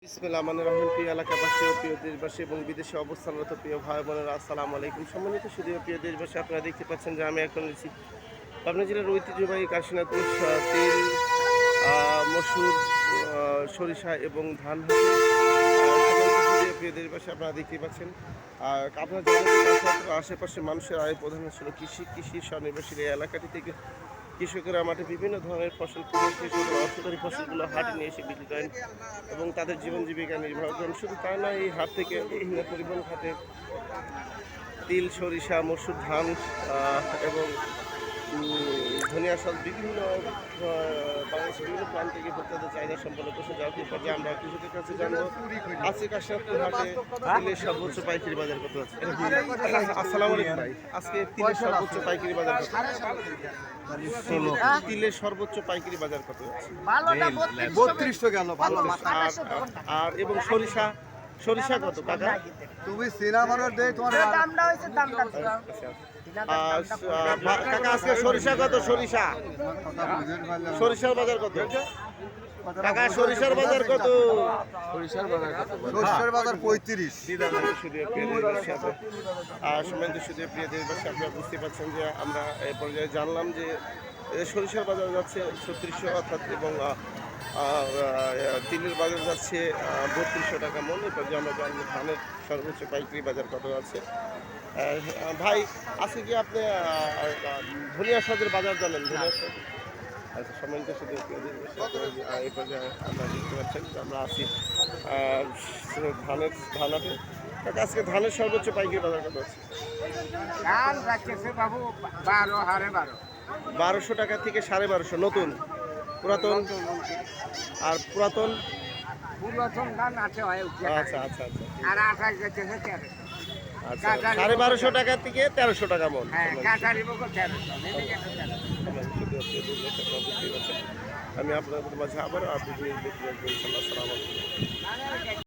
বিসমিল্লাহির রহমানির রহিম। প্রিয় এলাকাবাসী ও প্রিয় দেশবাসী এবং বিদেশে অবস্থানরত প্রিয় ভাই বোনেরা, আসসালামু আলাইকুম। সম্মানিত সুধী প্রিয় দেশবাসী, আপনারা দেখতে পাচ্ছেন যে আমি এখন রয়েছি পাবনা জেলার ঐতিহ্যবাহী কাশীনাথপুর তেল, মসুর, সরিষা এবং ধান হাটে। সম্মানিত সুধী প্রিয় দেশবাসী, আপনারা দেখতে পাচ্ছেন আপনার জানেন আশেপাশে মানুষের আয় প্রধান ছিল কৃষি স্বনির্ভরশীল এই এলাকাটি থেকে কৃষকেরা মাঠে বিভিন্ন ধরনের ফসল অর্থকারী ফসলগুলো হাটে নিয়ে এসে বিক্রি করেন এবং তাদের জীবন জীবিকা নির্বাহ করেন। শুধু তাই নয়, এই হাট থেকে পরিবহন খাতে তিল, সরিষা, মসুর, ধান এবং ধনিয়া সহ বিভিন্ন বাংলাদেশের বিভিন্ন প্রান্ত থেকে ভোক্তাদের চাহিদা সম্পন্ন করছে। যার পর্যায়ে আমরা কৃষকের কাছে জানবো আজকে কাশীনাথপুর হাটে তিলের সর্বোচ্চ পাইকারি বাজার কত আছে। আসসালামু আলাইকুম ভাই, আজকে তিলের সর্বোচ্চ পাইকারি বাজার কত? তিলের সর্বোচ্চ পাইকারি বাজার কত আছে? 3200 গেল ভালো। আর এবং সরিষা কত কাকা? তুমি সিনা মারার দেই তোমার দামটা হইছে দামটা কাকা আজকে সরিষা কত? সরিষার বাজার কত কাকা? সরিষার বাজার কত? সরিষার বাজার 35। সম্মানিত সুধী প্রিয় দেশবাসী, আপনারা বুঝতে পারছেন যে আমরা এই পর্যায়ে জানলাম যে সরিষার বাজার যাচ্ছে 3600 অর্থাৎ, এবং তিলের বাজার যাচ্ছে 3200 টাকা মন। এ পর্যায়ে আমরা জানবো ধানের সর্বোচ্চ পাইকারি বাজার কত আছে। ভাই আজকে কি আপনি ধনিয়া শাকের বাজার জানেন? ধনিয়া শাক আচ্ছা, সম্মানিত সুধী প্রিয় দেশবাসী, এই পর্যায়ে আমরা দেখতে পাচ্ছেন যে আমরা আছি ধান হাটে। আজকে ধানের সর্বোচ্চ পাইকারি বাজার কত আছে? ধান রাখছে বাবু 1200 টাকা থেকে 1250 নতুন, পুরাতন আর পুরাতন ধান আছে আচ্ছা আচ্ছা আচ্ছা আর 28 যাচ্ছে 1300। আচ্ছা, 1250 টাকা থেকে 1300 টাকা মন। হ্যাঁ, কাটারি বকো 1300। আমি আপনাদের মাঝে আবার আপনি দেখতে পাচ্ছেন। আসসালামু আলাইকুম।